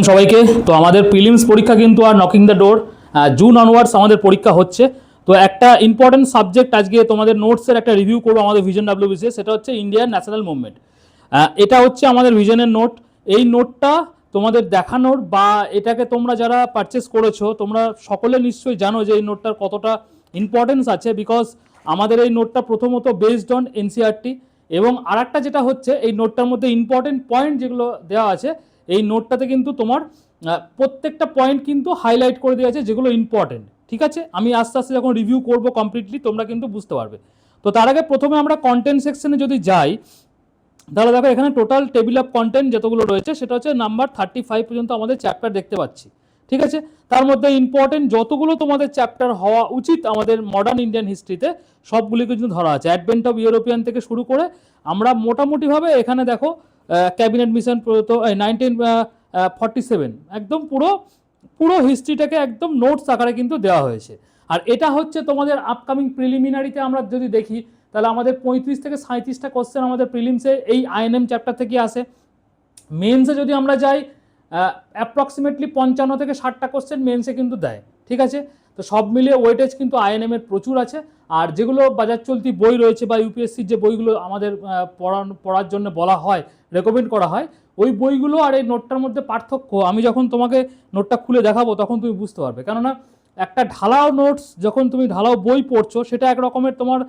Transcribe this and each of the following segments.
সবাইকে। তো আমাদের প্রিলিমস পরীক্ষা কিন্তু আর knocking the door, June onwards আমাদের পরীক্ষা হচ্ছে। তো একটা ইম্পর্টেন্ট সাবজেক্ট আজকে তোমাদের নোটসের একটা রিভিউ করবো আমাদের ভিশন ডাব্লিউবিসি, সেটা হচ্ছে ইন্ডিয়ান ন্যাশনাল মুভমেন্ট। এটা হচ্ছে আমাদের ভিশনের নোট। এই নোটটা তোমাদের দেখানোর বা এটাকে তোমরা যারা পারচেস করেছো তোমরা সকলে নিশ্চয়ই জানো যে এই নোটটার কতটা ইম্পর্টেন্স আছে, বিকজ আমাদের এই নোটটা প্রথমত বেসড অন এনসিআরটি, এবং আর একটা যেটা হচ্ছে এই নোটটার মধ্যে ইম্পর্টেন্ট পয়েন্ট যেগুলো দেওয়া আছে এই নোটটাতে কিন্তু তোমার প্রত্যেকটা পয়েন্ট কিন্তু হাইলাইট করে দেওয়া আছে যেগুলো ইম্পর্টেন্ট। ঠিক আছে, আমি আস্তে আস্তে যখন রিভিউ করবো কমপ্লিটলি তোমরা কিন্তু বুঝতে পারবে। তো তার আগে প্রথমে আমরা কন্টেন্ট সেকশনে যদি যাই, তাহলে দেখো এখানে টোটাল টেবিল অফ কন্টেন্ট যতগুলো রয়েছে সেটা হচ্ছে নাম্বার 35 পর্যন্ত আমাদের চ্যাপ্টার দেখতে পাচ্ছি। ঠিক আছে, তার মধ্যে ইম্পর্টেন্ট যতগুলো তোমাদের চ্যাপ্টার হওয়া উচিত আমাদের মডার্ন ইন্ডিয়ান হিস্ট্রিতে সবগুলিকে কিন্তু ধরা আছে। অ্যাডভেন্ট অফ ইউরোপিয়ান থেকে শুরু করে আমরা মোটামুটিভাবে এখানে দেখো ক্যাবিনেট মিশন 1947 একদম পুরো পুরো হিস্ট্রিটাকে একদম নোটস আকারে কিন্তু দেওয়া হয়েছে। আর এটা হচ্ছে তোমাদের আপকামিং প্রিলিমিনারিতে আমরা যদি দেখি তাহলে আমাদের 35 থেকে 37টা কোশ্চেন আমাদের প্রিলিমসে এই আইএনএম চ্যাপ্টার থেকে আসে। মেন্সে যদি আমরা যাই অ্যাপ্রক্সিমেটলি 55 থেকে 60টা কোশ্চেন মেন্সে কিন্তু দেয়। ঠিক আছে, তো সব মিলিয়ে ওয়েটেজ কিন্তু আইএনএম এর প্রচুর আছে। আর যেগুলো বাজার চলতি বই রয়েছে বা ইউপিএসসির যে বইগুলো আমাদের পড়ার জন্য বলা হয়, রেকমেন্ড করা হয়, ওই বইগুলো আর এই নোটটার মধ্যে পার্থক্য আমি যখন তোমাকে নোটটা খুলে দেখাবো তখন তুমি বুঝতে পারবে। কেননা একটা ঢালাও নোটস যখন তুমি ঢালাও বই পড়ছো সেটা এক রকমের তোমার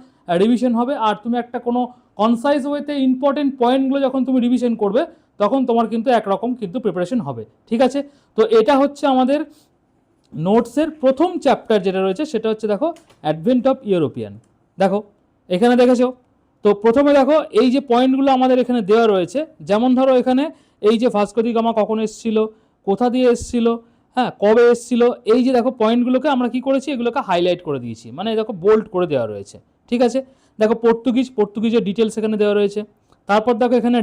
রিভিশন হবে, আর তুমি একটা কোনো কনসাইজ ওয়েতে ইম্পর্টেন্ট পয়েন্টগুলো যখন তুমি রিভিশন করবে তখন তোমার কিন্তু একরকম কিন্তু প্রিপারেশন হবে। ঠিক আছে, তো এটা হচ্ছে আমাদের নোটসের প্রথম চ্যাপ্টার যেটা রয়েছে সেটা হচ্ছে দেখো অ্যাডভেন্ট অফ ইউরোপিয়ান। দেখো এখানে দেখেছো তো প্রথমে দেখো এই যে পয়েন্টগুলো আমাদের এখানে দেওয়া রয়েছে, যেমন ধরো এখানে এই যে ভাস্কো দি গামা কখন এসেছিল, কোথা দিয়ে এসেছিল, হ্যাঁ কবে এসেছিল, এই যে দেখো পয়েন্টগুলোকে আমরা কি করেছি এগুলোকে হাইলাইট করে দিয়েছি, মানে দেখো বোল্ড করে দেওয়া রয়েছে। ঠিক আছে, দেখো পর্তুগিজের ডিটেলস এখানে দেওয়া রয়েছে। তারপর দেখো এখানে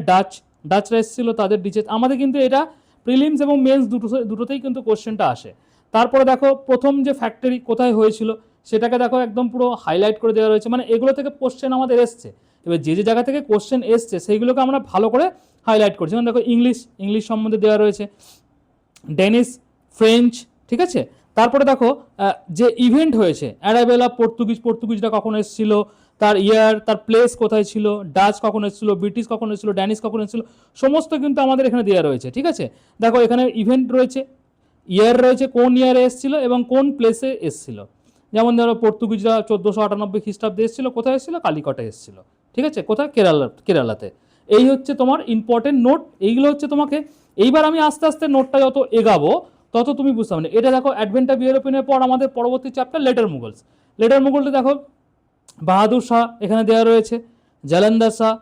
ডাচরা এসেছিল, তাদের ডিটেলস আমাদের কিন্তু এটা প্রিলিমস এবং মেন্স দুটোতেই কিন্তু কোশ্চেনটা আসে। তারপরে দেখো প্রথম যে ফ্যাক্টরি কোথায় হয়েছিল সেটাকে দেখো একদম পুরো হাইলাইট করে দেওয়া রয়েছে, মানে এগুলো থেকে কোশ্চেন আমাদের এসছে। এবার যে যে জায়গা থেকে কোশ্চেন এসছে সেইগুলোকে আমরা ভালো করে হাইলাইট করছি। যেমন দেখো ইংলিশ সম্বন্ধে দেওয়া রয়েছে, ডেনিশ, ফ্রেঞ্চ। ঠিক আছে, তারপরে দেখো যে ইভেন্ট হয়েছে, অ্যারাইভেল অফ পর্তুগিজরা কখন এসেছিল, তার ইয়ার, তার প্লেস কোথায় ছিল, ডাচ কখন এসেছিল, ব্রিটিশ কখন এসেছিল, ড্যানিশ কখন এসেছিল, সমস্ত কিন্তু আমাদের এখানে দেওয়া রয়েছে। ঠিক আছে, দেখো এখানে ইভেন্ট রয়েছে, ইয়ার রয়েছে, কোন ইয়ারে এসেছিল এবং কোন প্লেসে এসেছিল। যেমন ধরো পর্তুগিজরা 1498 খ্রিস্টাব্দে এসেছিল, কোথায় এসেছিল, কালিকটে এসেছিল। ঠিক আছে, কোথায়, কেরালাতে। এই হচ্ছে তোমার ইম্পর্টেন্ট নোট, এইগুলো হচ্ছে তোমাকে। এইবার আমি আস্তে আস্তে নোটটা যত এগাবো তত তুমি বুঝতে পারবে। এটা দেখো অ্যাডভেন্ট অফ ইউরোপিয়ানের পর আমাদের পরবর্তী চ্যাপ্টার লেটার মুঘলটা দেখো বাহাদুর শাহ এখানে দেওয়া রয়েছে, জালান্দার শাহ,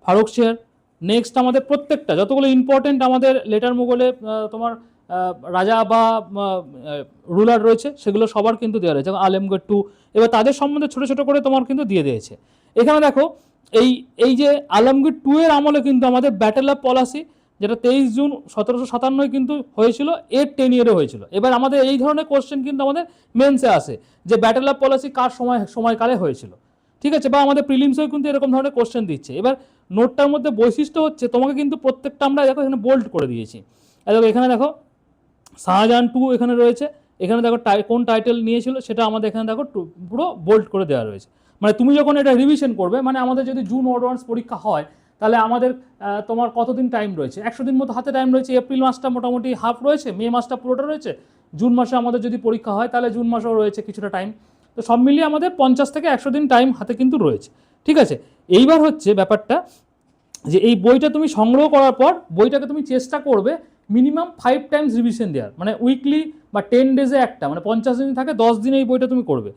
ফারুক শের। নেক্সট আমাদের প্রত্যেকটা যতগুলো ইম্পর্টেন্ট আমাদের লেটার মুঘলে তোমার রাজা বা রুলার রয়েছে সেগুলো সবার কিন্তু দেওয়া রয়েছে, আলমগীর টু। এবার তাদের সম্বন্ধে ছোটো ছোটো করে তোমার কিন্তু দিয়ে দিয়েছে। এখানে দেখো এই যে আলমগীর টু এর আমলে কিন্তু আমাদের ব্যাটেল অফ পলাশি, যেটা 23 জুন 1757 কিন্তু হয়েছিল, এর 10 ইয়ারে হয়েছিল। এবার আমাদের এই ধরনের কোশ্চেন কিন্তু আমাদের মেন্সে আসে যে ব্যাটেল অফ পলাশি কার সময়কালে হয়েছিল। ঠিক আছে, বা আমাদের প্রিলিমসেও কিন্তু এরকম ধরনের কোশ্চেন দিচ্ছে। এবার নোটটার মধ্যে বৈশিষ্ট্য হচ্ছে তোমাকে কিন্তু প্রত্যেকটা আমরা দেখো এখানে বোল্ড করে দিয়েছি। দেখো এখানে দেখো শাহজাহান টু এখানে রয়েছে, এখানে দেখো কোন টাইটেল নিয়েছিল সেটা আমাদের এখানে দেখো পুরো বোল্ড করে দেওয়া রয়েছে। মানে তুমি যখন এটা রিভিশন করবে, মানে আমাদের যদি জুন অ্যাডভান্স পরীক্ষা হয় তাহলে আমাদের তোমার কতদিন টাইম রয়েছে, 100 দিন মতো হাতে টাইম রয়েছে। এপ্রিল মাসটা মোটামুটি হাফ রয়েছে, মে মাসটা পুরোটা রয়েছে, জুন মাসে আমাদের যদি পরীক্ষা হয় তাহলে জুন মাসেও রয়েছে কিছুটা টাইম। তো সব মিলিয়ে আমাদের 50 থেকে 100 দিন টাইম হাতে কিন্তু রয়েছে। ঠিক আছে, এইবার হচ্ছে ব্যাপারটা যে এই বইটা তুমি সংগ্রহ করার পর বইটাকে তুমি চেষ্টা করবে মিনিমাম 5 টাইমস রিভিশন দেওয়ার, মানে উইকলি বা 10 ডেজে একটা, মানে 50 দিন থাকে 10 দিনে এই বইটা তুমি করবে।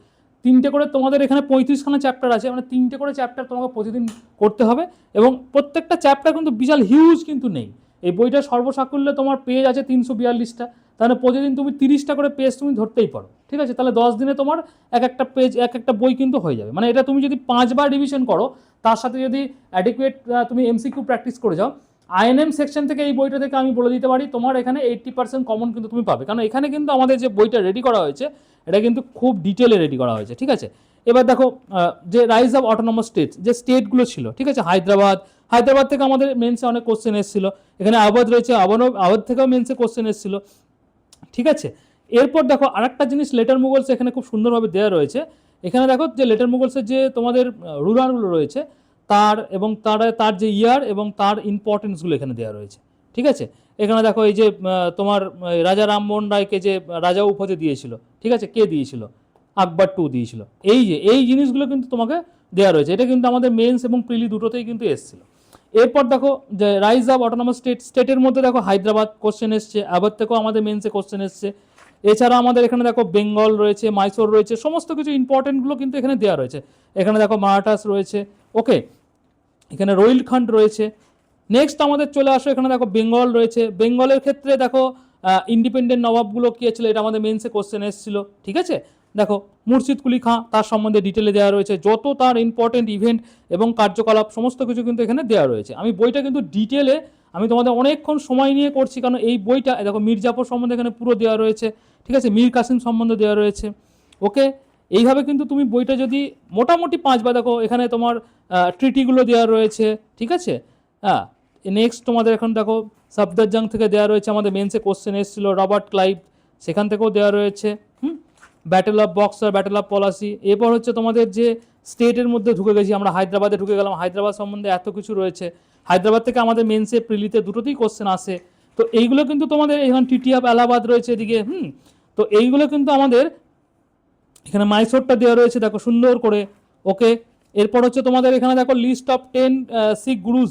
3টে করে তোমাদের এখানে 35খানা চ্যাপ্টার আছে, মানে 3টে করে চ্যাপ্টার তোমাকে প্রতিদিন করতে হবে। এবং প্রত্যেকটা চ্যাপ্টার কিন্তু বিশাল হিউজ কিন্তু নেই। এই বইটা সর্বসাকুল্যে তোমার পেজ আছে 342টা, তাহলে প্রতিদিন তুমি 30টা করে পেজ তুমি ধরতেই পারো। ঠিক আছে, তাহলে 10 দিনে তোমার এক একটা বই কিন্তু হয়ে যাবে। মানে এটা তুমি যদি 5বার রিভিশন করো, তার সাথে যদি অ্যাডিকুয়েট তুমি এমসিকিউ প্র্যাকটিস করে যাও, আইএনএম সেকশন থেকে এই বইটা থেকে আমি বলে দিতে পারি তোমার এখানে 80% কমন কিন্তু তুমি পাবে। কারণ এখানে কিন্তু আমাদের যে বইটা রেডি করা হয়েছে এটা কিন্তু খুব ডিটেলে রেডি করা হয়েছে। ঠিক আছে, এবার দেখো যে রাইজ অফ অটোনমাস স্টেটস, যে স্টেটগুলো ছিল, ঠিক আছে, হায়দ্রাবাদ, হায়দ্রাবাদ থেকে আমাদের মেন্সে অনেক কোশ্চেন এসেছিল, এখানে আওয়াধ রয়েছে, আওয়াধ থেকেও মেন্সে কোশ্চেন এসেছিল, ঠিক আছে। এরপর দেখো আরেকটা জিনিস লেটার মুগলস এখানে খুব সুন্দরভাবে দেওয়া রয়েছে। এখানে দেখো যে লেটার মুগলসের যে তোমাদের রুলারগুলো রয়েছে তার এবং তার যে ইয়ার এবং তার ইম্পর্টেন্সগুলো এখানে দেওয়া রয়েছে, ঠিক আছে। এখানে দেখো এই যে তোমার রাজা রামমোহন রায়কে যে রাজা উপাধি দিয়েছিল, ঠিক আছে, কে দিয়েছিল? আকবর টু দিয়েছিল। এই জিনিসগুলো কিন্তু তোমাকে দেওয়া রয়েছে, এটা কিন্তু আমাদের মেন্স এবং প্রিলি দুটোতেই কিন্তু এসেছিল। এরপর দেখো যে রাইজ অফ অটোনমাস স্টেটের মধ্যে দেখো হায়দ্রাবাদ কোশ্চেন এসছে, আবার থেকেও আমাদের মেন্সে কোশ্চেন এসছে। এছাড়া আমাদের এখানে দেখো বেঙ্গল রয়েছে, মাইসোর রয়েছে, সমস্ত কিছু ইম্পর্টেন্টগুলো কিন্তু এখানে দেওয়া রয়েছে। এখানে দেখো মারাঠাস রয়েছে, ওকে, এখানে রোহিলখণ্ড রয়েছে। নেক্সট আমাদের চলে আসো, এখানে দেখো বেঙ্গল রয়েছে। বেঙ্গলের ক্ষেত্রে দেখো ইন্ডিপেন্ডেন্ট নবাবগুলো কী ছিল, এটা আমাদের মেন্সে কোশ্চেন এসেছিল, ঠিক আছে। দেখো মুর্শিদ কুলি খাঁ, তার সম্বন্ধে ডিটেলে দেওয়া রয়েছে, যত তার ইম্পর্টেন্ট ইভেন্ট এবং কার্যকলাপ সমস্ত কিছু কিন্তু এখানে দেওয়া রয়েছে। আমি বইটা কিন্তু ডিটেলে আমি তোমাদের অনেকক্ষণ সময় নিয়ে করছি, কারণ এই বইটা দেখো মীর জাফর সম্বন্ধে এখানে পুরো দেওয়া রয়েছে, ঠিক আছে, মীর কাসিম সম্বন্ধে দেওয়া রয়েছে, ওকে। এইভাবে কিন্তু তুমি বইটা যদি মোটামুটি 5বার দেখো, এখানে তোমার ট্রিটিগুলো দেওয়া রয়েছে, ঠিক আছে। হ্যাঁ, নেক্সট তোমাদের এখন দেখো সাফদারজাং থেকে দেওয়া রয়েছে, আমাদের মেন্সে কোশ্চেন এসেছিলো, রবার্ট ক্লাইভ, সেখান থেকেও দেওয়া রয়েছে। Battle of boxer, battle of Palashi. এরপর হচ্ছে তোমাদের যে স্টেটের মধ্যে ঢুকে গেছি আমরা, হায়দ্রাবাদে ঢুকে গেলাম। হায়দ্রাবাদ সম্বন্ধে এত কিছু রয়েছে, হায়দ্রাবাদ থেকে আমাদের মেন্সে প্রিলিতে দুটোতেই কোশ্চেন আসে। তো এইগুলো কিন্তু তোমাদের এখন টিটি অফ এলাহাবাদ রয়েছে এদিকে, তো এইগুলো কিন্তু আমাদের এখানে মাইসোরটা দেওয়া রয়েছে দেখো সুন্দর করে, ওকে। এরপর হচ্ছে তোমাদের এখানে দেখো লিস্ট অফ 10 শিখ গুরুজ,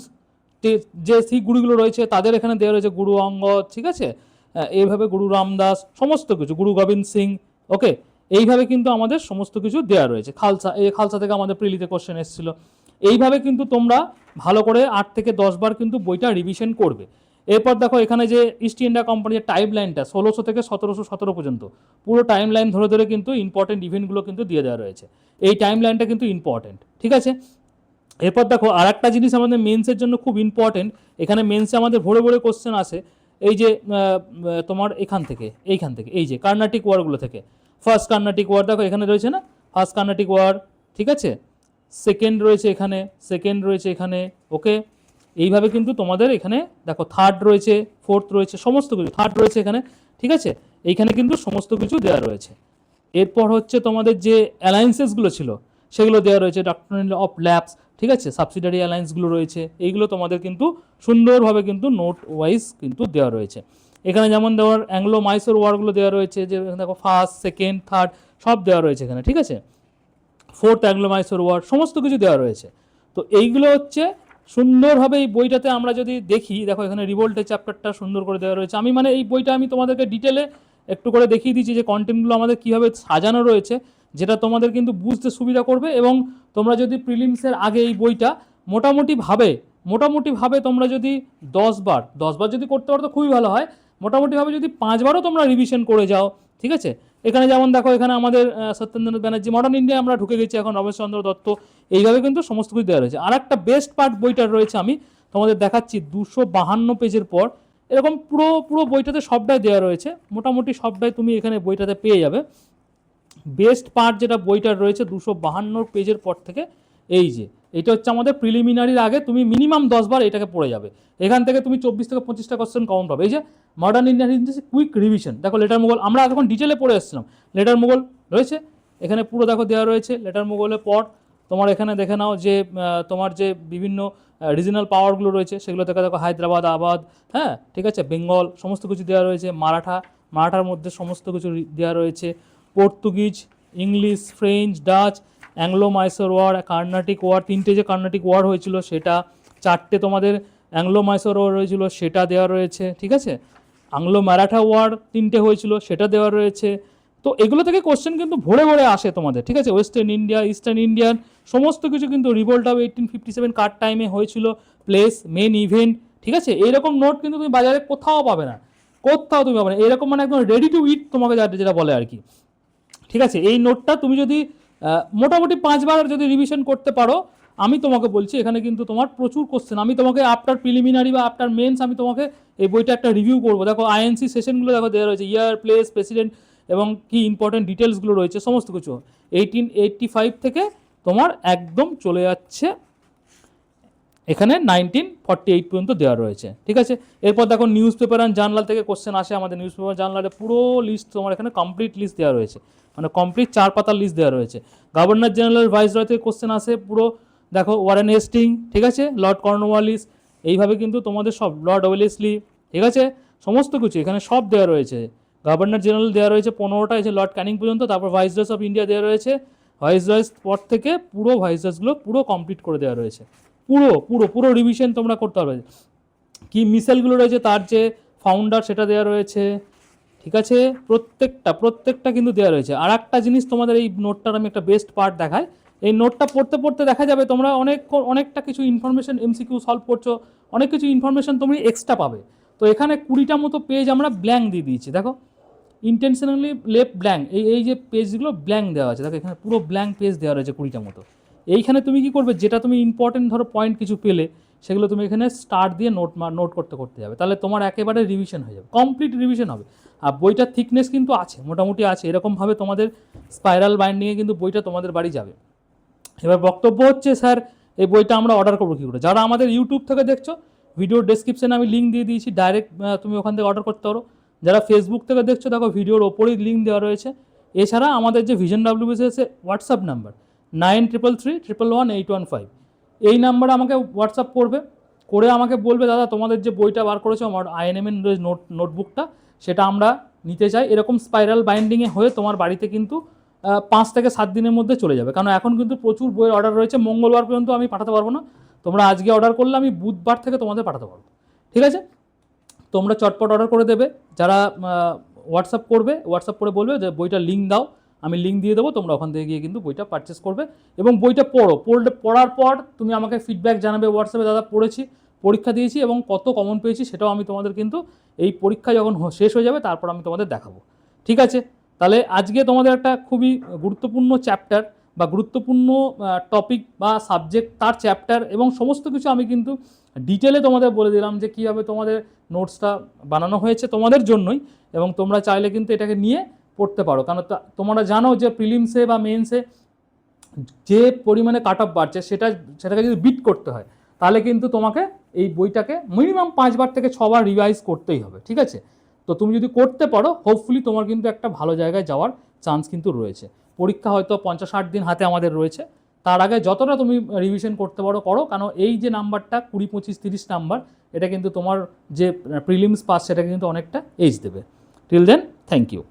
যে শিখ গুরুগুলো রয়েছে তাদের এখানে দেওয়া রয়েছে, গুরু অঙ্গদ, ঠিক আছে, এইভাবে গুরু রামদাস, সমস্ত কিছু, গুরু গোবিন্দ সিং, ওকে। এইভাবে কিন্তু আমাদের সমস্ত কিছু দেওয়া রয়েছে। খালসা, এই খালসা থেকে আমাদের প্রিলিতে কোশ্চেন এসেছিল। এইভাবে কিন্তু তোমরা ভালো করে 8 থেকে 10 বার কিন্তু বইটা রিভিশন করবে। এরপর দেখো এখানে যে ইস্ট ইন্ডিয়া কোম্পানির টাইম লাইনটা 1600 থেকে 1717 পর্যন্ত পুরো টাইম লাইন ধরে ধরে কিন্তু ইম্পর্টেন্ট ইভেন্টগুলো কিন্তু দিয়ে দেওয়া রয়েছে। এই টাইম লাইনটা কিন্তু ইম্পর্টেন্ট, ঠিক আছে। এরপর দেখো আর একটা জিনিস আমাদের মেন্সের জন্য খুব ইম্পর্টেন্ট, এখানে মেন্সে আমাদের ভরে ভরে কোশ্চেন আসে, এই যে তোমার এইখান থেকে এই যে কার্নাটিক ওয়ারগুলো থেকে। ফার্স্ট কার্নাটিক ওয়ার দেখো এখানে রয়েছে না, ফার্স্ট কার্নাটিক ওয়ার, ঠিক আছে, সেকেন্ড রয়েছে এখানে, ওকে। এইভাবে কিন্তু তোমাদের এখানে দেখো থার্ড রয়েছে, ফোর্থ রয়েছে, সমস্ত কিছু, থার্ড রয়েছে এখানে, ঠিক আছে। এইখানে কিন্তু সমস্ত কিছু দেওয়া রয়েছে। এরপর হচ্ছে তোমাদের যে অ্যালায়েন্সেসগুলো ছিল সেগুলো দেওয়া রয়েছে, ডক্ট্রিন অফ ল্যাবস, ঠিক আছে, সাবসিডারি অ্যালায়েন্সগুলো রয়েছে, এইগুলো তোমাদের কিন্তু সুন্দরভাবে কিন্তু নোট ওয়াইজ কিন্তু দেওয়া রয়েছে। এখানে যেমন দেওয়ার অ্যাংলো মাইসোর ওয়ারগুলো দেওয়া রয়েছে, যে দেখো ফার্স্ট, সেকেন্ড, থার্ড সব দেওয়া রয়েছে এখানে, ঠিক আছে, ফোর্থ অ্যাংলো মাইসোর ওয়ার, সমস্ত কিছু দেওয়া রয়েছে। তো এইগুলো হচ্ছে সুন্দরভাবে এই বইটাতে আমরা যদি দেখি, দেখো এখানে রিভোল্টের চ্যাপ্টারটা সুন্দর করে দেওয়া রয়েছে। আমি মানে এই বইটা আমি তোমাদেরকে ডিটেলে একটু করে দেখিয়ে দিচ্ছি যে কন্টেন্টগুলো আমাদের কীভাবে সাজানো রয়েছে, যেটা তোমাদের কিন্তু বুঝতে সুবিধা করবে। এবং তোমরা যদি প্রিলিমসের আগে এই বইটা মোটামুটিভাবে তোমরা যদি 10 বার যদি করতে পারো তো খুবই ভালো হয়। মোটামুটিভাবে যদি 5বারও তোমরা রিভিশন করে যাও, ঠিক আছে। এখানে যেমন দেখো এখানে আমাদের সত্যেন্দ্রনাথ ব্যানার্জি, মডার্ন ইন্ডিয়া আমরা ঢুকে গেছি এখন, রমেশচন্দ্র দত্ত, এইভাবে কিন্তু সমস্ত কিছু দেওয়া রয়েছে। আর একটা বেস্ট পার্ট বইটার রয়েছে, আমি তোমাদের দেখাচ্ছি, 252 পেজের পর এরকম পুরো বইটাতে সবটাই দেওয়া রয়েছে, মোটামুটি সবটাই তুমি এখানে বইটাতে পেয়ে যাবে। বেস্ট পার্ট যেটা বইটার রয়েছে 252 পেজের পর থেকে, এই যে এটা হচ্ছে আমাদের প্রিলিমিনারির আগে তুমি মিনিমাম 10 বার এটাকে পড়ে যাবে। এখান থেকে তুমি 24 থেকে 25টা কোশ্চেন কমন পাবে। এই যে modern Indian history quick revision, দেখো লেটার মুঘল আমরা এখন ডিটেলে পড়ে এসেছিলাম, লেটার মুঘল রয়েছে এখানে পুরো দেখো দেওয়া রয়েছে। লেটার মুঘলের পর তোমার এখানে দেখে নাও যে তোমার যে বিভিন্ন রিজনাল পাওয়ারগুলো রয়েছে সেগুলো থেকে দেখো হায়দ্রাবাদ, আবাদ, হ্যাঁ, ঠিক আছে, বেঙ্গল, সমস্ত কিছু দেওয়া রয়েছে। মারাঠার মধ্যে সমস্ত কিছু দেওয়া রয়েছে। Portuguese, English, French, Dutch, Anglo Mysore war, Carnatic war, 3টে যে কার্নাটিক ওয়ার হয়েছিল সেটা, 4টে তোমাদের অ্যাংলো মাইসোর ওয়ার হয়েছিল সেটা দেওয়া রয়েছে, ঠিক আছে। আংলো মারাঠা ওয়ার 3টে হয়েছিল সেটা দেওয়া রয়েছে। তো এগুলো থেকে কোশ্চেন কিন্তু ভরে ভরে আসে তোমাদের, ঠিক আছে। ওয়েস্টার্ন ইন্ডিয়া, ইস্টার্ন ইন্ডিয়ান, সমস্ত কিছু কিন্তু রিভোল্ট অফ 1857 কার টাইমে হয়েছিল, প্লেস, মেন ইভেন্ট, ঠিক আছে। এইরকম নোট কিন্তু তুমি বাজারে কোথাও পাবে না, এরকম মানে একদম রেডি টু ইট তোমাকে যেটা বলে আর কি, ঠিক আছে। এই নোটটা তুমি যদি মোটামুটি 5বার যদি রিভিশন করতে পারো, আমি তোমাকে বলছি এখানে কিন্তু তোমার প্রচুর কোশ্চেন, আমি তোমাকে আফটার প্রিলিমিনারি বা আফটার মেন্স আমি তোমাকে এই বইটা একটা রিভিউ করবো। দেখো আইএনসি সেশনগুলো দেখো দেওয়া রয়েছে, ইয়ার, প্লেস, প্রেসিডেন্ট এবং কি ইম্পর্টেন্ট ডিটেলসগুলো রয়েছে সমস্ত কিছু। 1885 থেকে তোমার একদম চলে যাচ্ছে এখানে 1948 পর্যন্ত দেওয়া রয়েছে, ঠিক আছে। এরপর দেখো নিউজ পেপার অ্যান্ড জার্নাল থেকে কোশ্চেন আসে আমাদের। নিউজ পেপার জার্নালে পুরো লিস্ট তোমার এখানে কমপ্লিট লিস্ট দেওয়া রয়েছে, মানে কমপ্লিট 4 পাতার লিস্ট দেওয়া রয়েছে। গভর্নর জেনারেল ভাইসরয় থেকে কোশ্চেন আসে পুরো, দেখো ওয়ারেন হেস্টিং, ঠিক আছে, লর্ড কর্নওয়ালিস, এইভাবে কিন্তু তোমাদের সব, লর্ড ওয়েলেসলি, ঠিক আছে, সমস্ত কিছু এখানে সব দেওয়া রয়েছে। গভর্নর জেনারেল দেওয়া রয়েছে 15টা, এই যে লর্ড ক্যানিং পর্যন্ত। তারপর ভাইসরয়স অফ ইন্ডিয়া দেওয়া রয়েছে, ভাইসরয়স পর থেকে পুরো ভাইসরয়সগুলো পুরো কমপ্লিট করে দেওয়া রয়েছে। পুরো পুরো পুরো রিভিশন তোমরা করতে পারবে। কি মিসাইলগুলো রয়েছে তার যে ফাউন্ডার সেটা দেওয়া রয়েছে, ঠিক আছে, প্রত্যেকটা কিন্তু দেওয়া রয়েছে। আর একটা জিনিস তোমাদের এই নোটটার আমি একটা বেস্ট পার্ট দেখাই। এই নোটটা পড়তে পড়তে দেখা যাবে তোমরা অনেকটা কিছু ইনফরমেশন, এমসিকিউ সলভ করছো, অনেক কিছু ইনফরমেশন তুমি এক্সট্রা পাবে। তো এখানে 20টা মতো পেজ আমরা ব্ল্যাঙ্ক দিয়ে দিয়েছি, দেখো ইন্টেনশনালি লেফট ব্ল্যাঙ্ক, এই যে পেজগুলো ব্ল্যাঙ্ক দেওয়া আছে, দেখো এখানে পুরো ব্ল্যাঙ্ক পেজ দেওয়া রয়েছে 20টা মতো। এইখানে তুমি কি করবে, যেটা তুমি ইম্পর্টেন্ট ধরো পয়েন্ট কিছু পেলে সেগুলো তুমি এখানে স্টার্ট দিয়ে নোট করতে যাবে, তাহলে তোমার একেবারে রিভিশন হয়ে যাবে, কমপ্লিট রিভিশন হবে। আর বইটার থিকনেস কিন্তু আছে, মোটামুটি আছে, এরকমভাবে তোমাদের স্পাইরাল বাইন্ডিংয়ে কিন্তু বইটা তোমাদের বাড়ি যাবে। এবার বক্তব্য হচ্ছে, স্যার এই বইটা আমরা অর্ডার করবো কী করে? যারা আমাদের ইউটিউব থেকে দেখছো, ভিডিওর ডেসক্রিপশনে আমি লিঙ্ক দিয়ে দিয়েছি, ডাইরেক্ট তুমি ওখান থেকে অর্ডার করতে পারো। যারা ফেসবুক থেকে দেখছো, দেখো ভিডিওর ওপরেই লিঙ্ক দেওয়া রয়েছে। এছাড়া আমাদের যে ভিশন WBCS হোয়াটসঅ্যাপ নাম্বার 9333111815, এই নাম্বারে আমাকে হোয়াটসঅ্যাপ করে আমাকে বলবে, দাদা তোমাদের যে বইটা বার করেছো আমার INM এর নোটবুকটা, সেটা আমরা নিতে চাই। এরকম স্পাইরাল বাইন্ডিংয়ে হয়ে তোমার বাড়িতে কিন্তু 5 থেকে 7 দিনের মধ্যে চলে যাবে, কারণ এখন কিন্তু প্রচুর বইয়ের অর্ডার রয়েছে। মঙ্গলবার পর্যন্ত আমি পাঠাতে পারবো না, তোমরা আজকে অর্ডার করলে আমি বুধবার থেকে তোমাদের পাঠাতে পারবো, ঠিক আছে। তোমরা চটপট অর্ডার করে দেবে। যারা হোয়াটসঅ্যাপ করে বলবে যে বইটার লিঙ্ক দাও, আমি লিঙ্ক দিয়ে দেবো, তোমরা ওখান থেকে গিয়ে কিন্তু বইটা পারচেস করবে এবং বইটা পড়ার পর তুমি আমাকে ফিডব্যাক জানাবে হোয়াটসঅ্যাপে, দাদা পড়েছি, পরীক্ষা দিয়েছি এবং কত কমন পেয়েছি, সেটাও আমি তোমাদের কিন্তু এই পরীক্ষা যখন শেষ হয়ে যাবে তারপর আমি তোমাদের দেখাবো, ঠিক আছে। তাহলে আজকে তোমাদের একটা খুবই গুরুত্বপূর্ণ চ্যাপ্টার বা গুরুত্বপূর্ণ টপিক বা সাবজেক্ট, তার চ্যাপ্টার এবং সমস্ত কিছু আমি কিন্তু ডিটেলে তোমাদের বলে দিলাম যে কীভাবে তোমাদের নোটসটা বানানো হয়েছে তোমাদের জন্যই, এবং তোমরা চাইলে কিন্তু এটাকে নিয়ে পড়তে পারো। কারণ তোমরা জানো যে প্রিলিমসে বা মেন্সে যে পরিমাণে কাট অফ বাড়ছে সেটাকে যদি বিট করতে হয়, তাহলে কিন্তু তোমাকে এই বইটাকে মিনিমাম 5 বার থেকে 6 বার রিভাইজ করতেই হবে, ঠিক আছে। তো তুমি যদি করতে পারো, হোপফুলি তোমার কিন্তু একটা ভালো জায়গায় যাওয়ার চান্স কিন্তু রয়েছে। পরীক্ষা হয়তো 50-60 দিন হাতে আমাদের রয়েছে, তার আগে যতটা তুমি রিভিশন করতে পারো করো, কারণ এই যে নাম্বারটা 20, 25, 30 নাম্বার, এটা কিন্তু তোমার যে প্রিলিমস পাস সেটাকে কিন্তু অনেকটা এজ দেবে। Till then, thank you.